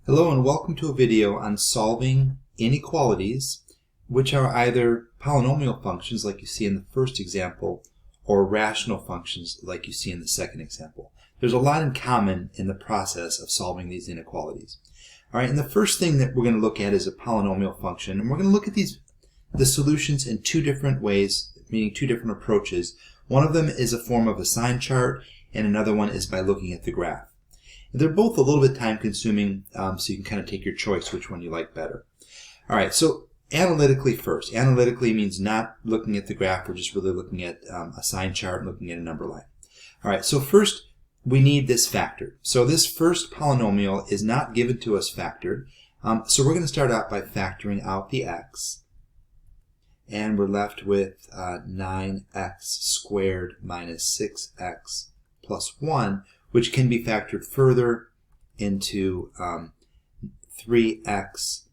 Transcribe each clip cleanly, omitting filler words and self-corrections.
Hello and welcome to a video on solving inequalities, which are either polynomial functions like you see in the first example or rational functions like you see in the second example. There's a lot in common in the process of solving these inequalities. Alright, and the first thing that we're going to look at is a polynomial function, and we're going to look at the solutions in two different ways, meaning two different approaches. One of them is a form of a sign chart, and another one is by looking at the graph. They're both a little bit time consuming, so you can kind of take your choice which one you like better. Alright, so analytically first. Analytically means not looking at the graph, we're just really looking at a sign chart and looking at a number line. Alright, so first we need this factored. So this first polynomial is not given to us factored, so we're going to start out by factoring out the x, and we're left with 9x squared minus 6x plus 1, which can be factored further into 3x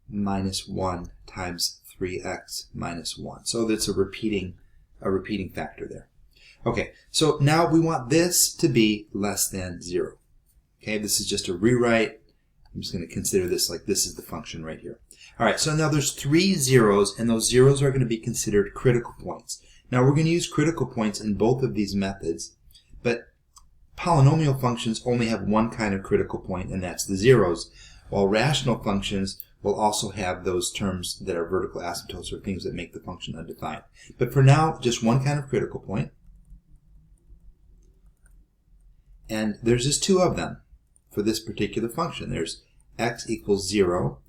minus 1 times 3x minus 1. So that's a repeating factor there. Okay, so now we want this to be less than 0. Okay, this is just a rewrite. I'm just going to consider this like this is the function right here. All right, so now there's 3 zeros, and those zeros are going to be considered critical points. Now we're going to use critical points in both of these methods, but polynomial functions only have one kind of critical point, and that's the zeros, while rational functions will also have those terms that are vertical asymptotes or things that make the function undefined. But for now, just one kind of critical point, and there's just two of them for this particular function. There's x equals 0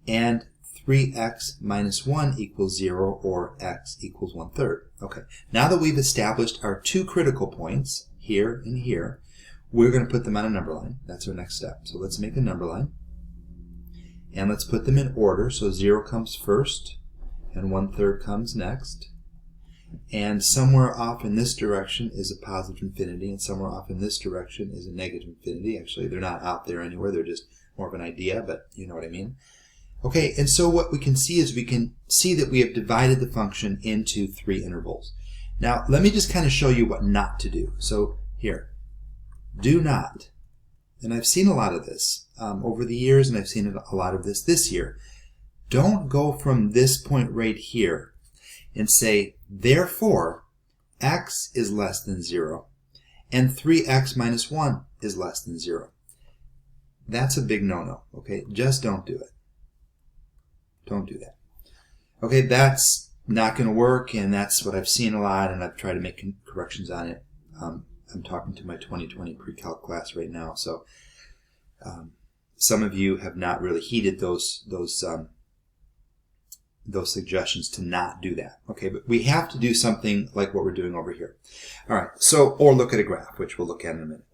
and 3x minus 1 equals 0, or x equals 1/3. Okay, now that we've established our two critical points, here and here, we're going to put them on a number line. That's our next step. So let's make a number line, and let's put them in order. So 0 comes first and 1/3 comes next, and somewhere off in this direction is a positive infinity, and somewhere off in this direction is a negative infinity. Actually, they're not out there anywhere, they're just more of an idea, but you know what I mean. Okay, and so what we can see is we can see that we have divided the function into 3 intervals. Now, let me just kind of show you what not to do. So here, do not, and I've seen a lot of this over the years, and I've seen a lot of this year. Don't go from this point right here and say, therefore, x is less than 0, and 3x minus 1 is less than 0. That's a big no-no, okay? Just don't do it. Don't do that. Okay, that's not going to work, and that's what I've seen a lot, and I've tried to make corrections on it. I'm talking to my 2020 pre-calc class right now, so some of you have not really heeded those suggestions to not do that. Okay, but we have to do something like what we're doing over here. All right, so, or look at a graph, which we'll look at in a minute.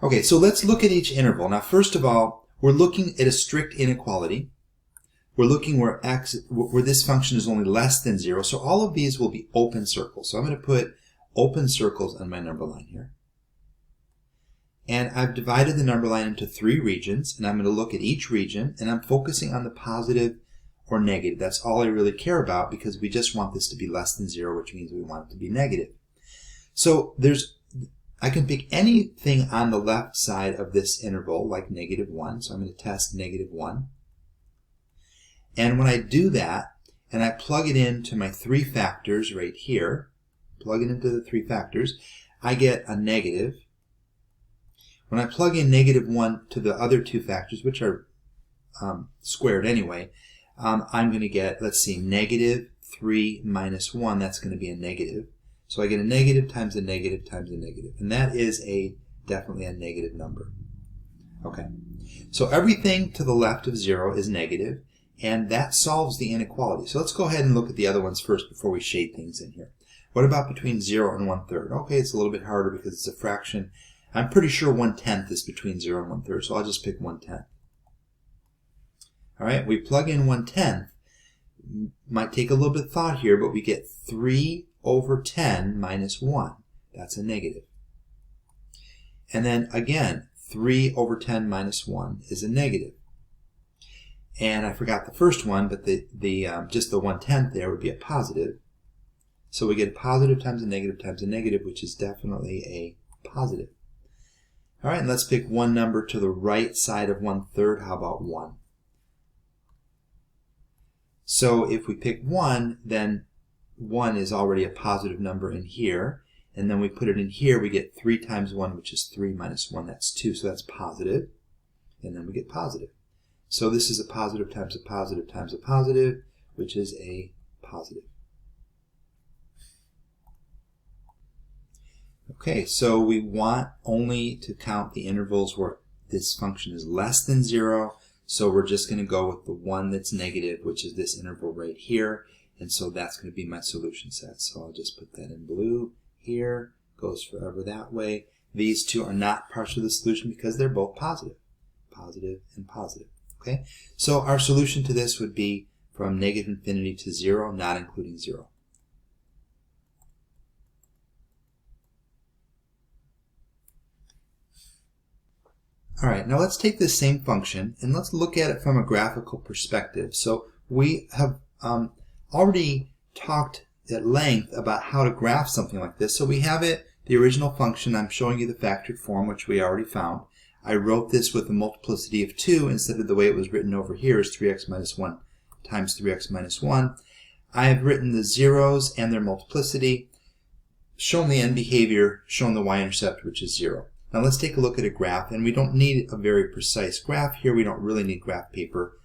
Okay, so let's look at each interval. Now, first of all, we're looking at a strict inequality. We're looking where this function is only less than 0. So all of these will be open circles. So I'm going to put open circles on my number line here. And I've divided the number line into 3 regions, and I'm going to look at each region, and I'm focusing on the positive or negative. That's all I really care about, because we just want this to be less than 0, which means we want it to be negative. So I can pick anything on the left side of this interval, like -1. So I'm going to test -1. And when I do that, and I plug it into my 3 factors right here, plug it into the 3 factors, I get a negative. When I plug in -1 to the other 2 factors, which are squared anyway, I'm going to get, let's see, -3 minus 1, that's going to be a negative. So I get a negative times a negative times a negative. And that is definitely a negative number. Okay, so everything to the left of 0 is negative. And that solves the inequality. So let's go ahead and look at the other ones first before we shade things in here. What about between 0 and 1/3? Okay, it's a little bit harder because it's a fraction. I'm pretty sure 1/10 is between 0 and 1/3, so I'll just pick 1/10. All right, we plug in 1/10. Might take a little bit of thought here, but we get 3/10 minus 1. That's a negative. And then again, 3/10 minus 1 is a negative. And I forgot the first one, but just the 1/10 there would be a positive. So we get a positive times a negative, which is definitely a positive. All right, and let's pick one number to the right side of 1/3. How about 1? So if we pick 1, then 1 is already a positive number in here. And then we put it in here, we get 3 times 1, which is 3 minus 1. That's 2, so that's positive. And then we get positive. So this is a positive times a positive times a positive, which is a positive. Okay, so we want only to count the intervals where this function is less than 0. So we're just going to go with the one that's negative, which is this interval right here. And so that's going to be my solution set. So I'll just put that in blue here. Goes forever that way. These two are not parts of the solution because they're both positive. Positive and positive. Okay? So our solution to this would be from negative infinity to 0, not including 0. All right, now let's take this same function and let's look at it from a graphical perspective. So we have already talked at length about how to graph something like this. So we have it, the original function. I'm showing you the factored form, which we already found. I wrote this with a multiplicity of 2 instead of the way it was written over here as 3x minus 1 times 3x minus 1. I have written the zeros and their multiplicity, shown the end behavior, shown the y-intercept, which is 0. Now let's take a look at a graph, and we don't need a very precise graph here. We don't really need graph paper.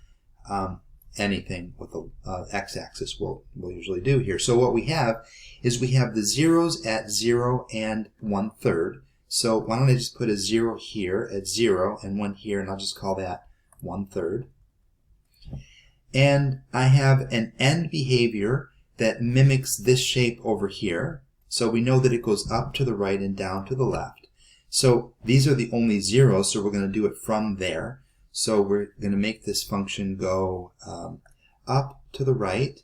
Anything with the x-axis we'll usually do here. So what we have is we have the zeros at 0 and 1/3. So why don't I just put a 0 here at 0 and 1 here, and I'll just call that 1/3. And I have an end behavior that mimics this shape over here. So we know that it goes up to the right and down to the left. So these are the only zeros, so we're going to do it from there. So we're going to make this function go up to the right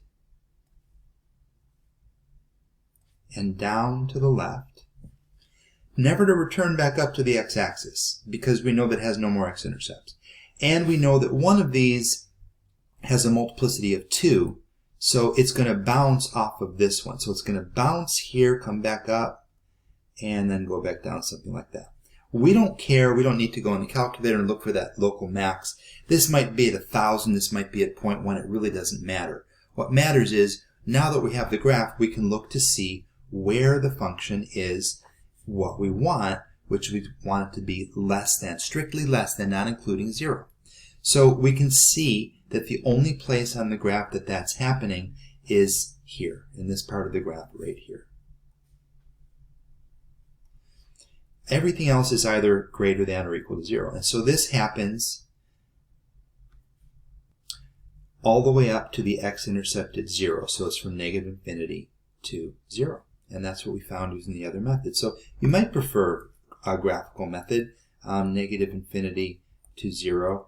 and down to the left, never to return back up to the x-axis because we know that it has no more x-intercepts. And we know that one of these has a multiplicity of 2, so it's going to bounce off of this one. So it's going to bounce here, come back up, and then go back down, something like that. We don't care. We don't need to go in the calculator and look for that local max. This might be at 1,000. This might be at 0.1. It really doesn't matter. What matters is now that we have the graph, we can look to see where the function is what we want, which we want it to be less than, strictly less than, not including 0. So we can see that the only place on the graph that that's happening is here, in this part of the graph right here. Everything else is either greater than or equal to 0. And so this happens all the way up to the x-intercept at 0. So it's from negative infinity to 0. And that's what we found using the other method. So you might prefer a graphical method, negative infinity to 0.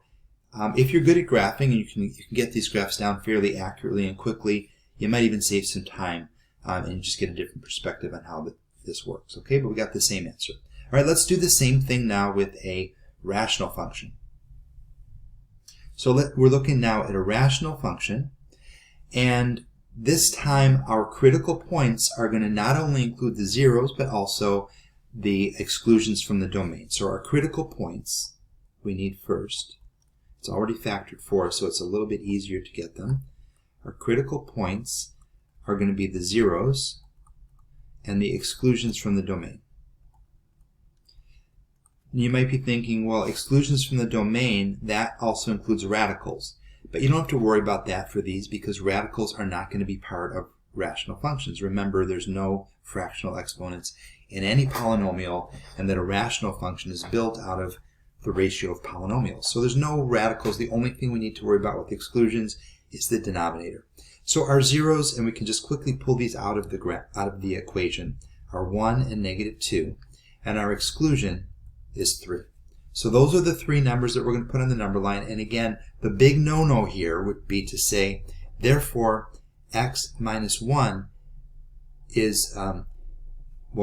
If you're good at graphing and you can get these graphs down fairly accurately and quickly, you might even save some time and just get a different perspective on how this works. Okay, but we got the same answer. All right, let's do the same thing now with a rational function. So we're looking now at a rational function, and this time our critical points are going to not only include the zeros, but also the exclusions from the domain. So our critical points we need first. It's already factored for us, so it's a little bit easier to get them. Our critical points are going to be the zeros and the exclusions from the domain. You might be thinking, well, exclusions from the domain, that also includes radicals. But you don't have to worry about that for these because radicals are not going to be part of rational functions. Remember, there's no fractional exponents in any polynomial, and that a rational function is built out of the ratio of polynomials. So there's no radicals. The only thing we need to worry about with exclusions is the denominator. So our zeros, and we can just quickly pull these out of the equation, are 1 and negative 2, and our exclusion is 3. So those are the three numbers that we're going to put on the number line. And again, the big no-no here would be to say, therefore, x minus 1 is, well,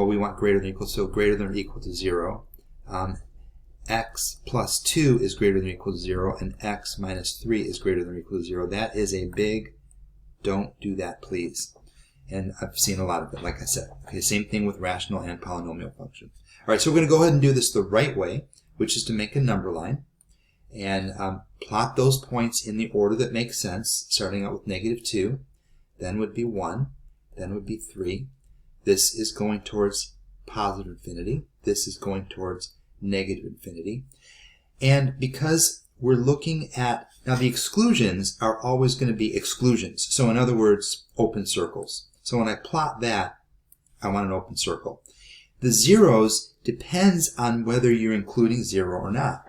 we want greater than or equal, so greater than or equal to 0. X plus 2 is greater than or equal to 0, and x minus 3 is greater than or equal to 0. That is a big, don't do that, please. And I've seen a lot of it, like I said. Okay, same thing with rational and polynomial functions. All right, so we're going to go ahead and do this the right way. which is to make a number line, and plot those points in the order that makes sense, starting out with -2, then would be 1, then would be 3. This is going towards positive infinity. This is going towards negative infinity. And because we're looking at, now the exclusions are always going to be exclusions. So in other words, open circles. So when I plot that, I want an open circle. The zeros depends on whether you're including 0 or not.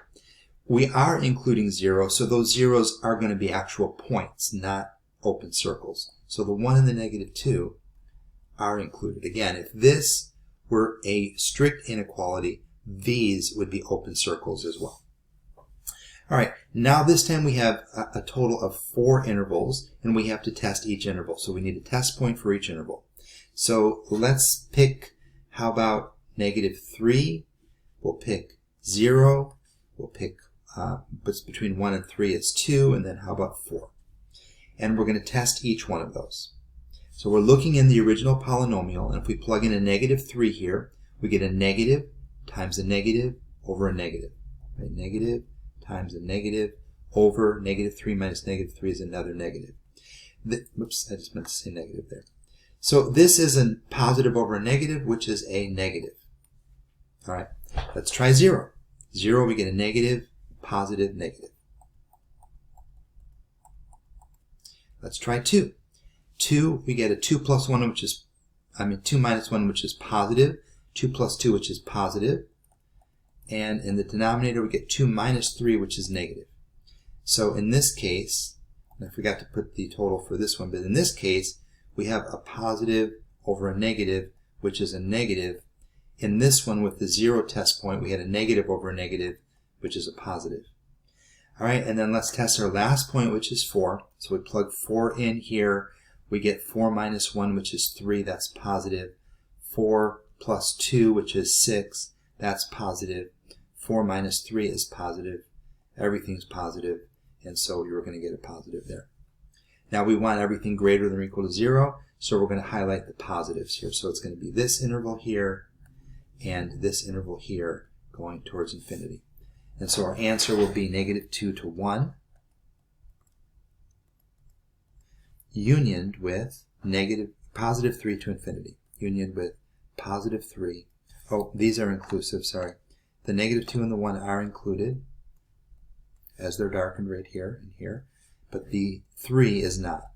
We are including 0, so those zeros are going to be actual points, not open circles. So the 1 and the -2 are included. Again, if this were a strict inequality, these would be open circles as well. All right, now this time we have a total of 4 intervals, and we have to test each interval. So we need a test point for each interval. So let's pick, how about -3? We'll pick 0. We'll pick, what's between 1 and 3 is 2, and then how about 4? And we're going to test each one of those. So we're looking in the original polynomial, and if we plug in a -3 here, we get a negative times a negative over a negative. Right? Negative times a negative over -3 minus -3 is another negative. Whoops, I just meant to say negative there. So this is a positive over a negative, which is a negative. All right, let's try 0. 0, we get a negative, positive, negative. Let's try 2. 2, we get a 2 plus 1, which is, 2 minus 1, which is positive. 2 plus 2, which is positive. And in the denominator, we get 2 minus 3, which is negative. So in this case, and I forgot to put the total for this one, but in this case, we have a positive over a negative, which is a negative. In this one, with the 0 test point, we had a negative over a negative, which is a positive. All right, and then let's test our last point, which is 4. So we plug 4 in here. We get 4 minus 1, which is 3. That's positive. 4 plus 2, which is 6. That's positive. 4 minus 3 is positive. Everything's positive, and so you're going to get a positive there. Now we want everything greater than or equal to 0, so we're going to highlight the positives here. So it's going to be this interval here and this interval here going towards infinity. And so our answer will be -2 to 1, unioned with positive 3 to infinity. Unioned with positive 3. Oh, these are inclusive, sorry. The -2 and the 1 are included, as they're darkened right here and here, but the 3 is not.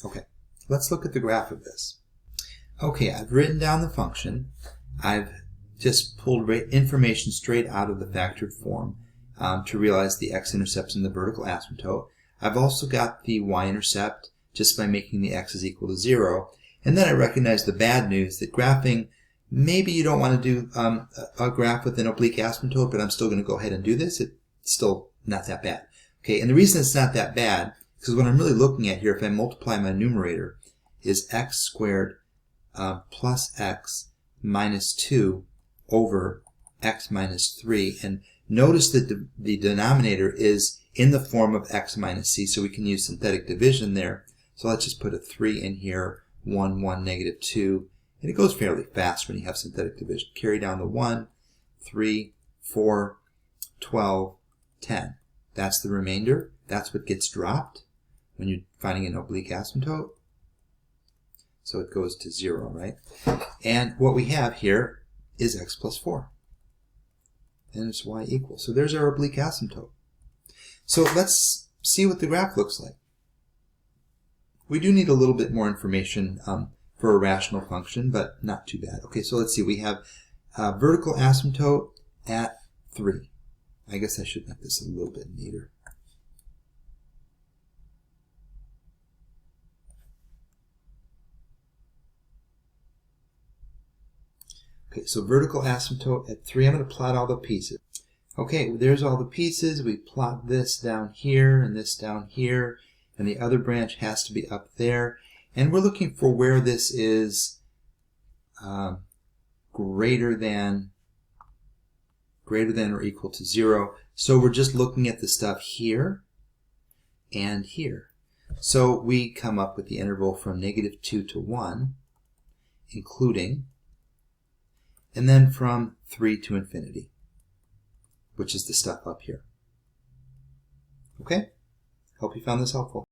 Okay, let's look at the graph of this. Okay, I've written down the function. I've just pulled information straight out of the factored form to realize the x-intercepts and the vertical asymptote. I've also got the y-intercept just by making the x is equal to 0. And then I recognize the bad news that graphing, maybe you don't want to do a graph with an oblique asymptote, but I'm still going to go ahead and do this. It's still not that bad. Okay, and the reason it's not that bad is because what I'm really looking at here, if I multiply my numerator, is x squared plus x minus 2 over x minus 3. And notice that the denominator is in the form of x minus c, so we can use synthetic division there. So let's just put a 3 in here, 1, 1, -2. And it goes fairly fast when you have synthetic division. Carry down the 1, 3, 4, 12, 10. That's the remainder. That's what gets dropped when you're finding an oblique asymptote. So it goes to 0, right? And what we have here is x plus 4. And it's y equals. So there's our oblique asymptote. So let's see what the graph looks like. We do need a little bit more information for a rational function, but not too bad. Okay, so let's see. We have a vertical asymptote at 3. I guess I should make this a little bit neater. Okay, so vertical asymptote at 3. I'm going to plot all the pieces. Okay, there's all the pieces. We plot this down here and this down here, and the other branch has to be up there. And we're looking for where this is greater than or equal to 0. So we're just looking at the stuff here and here. So we come up with the interval from -2 to 1, including, and then from 3 to infinity, which is the stuff up here. Okay? Hope you found this helpful.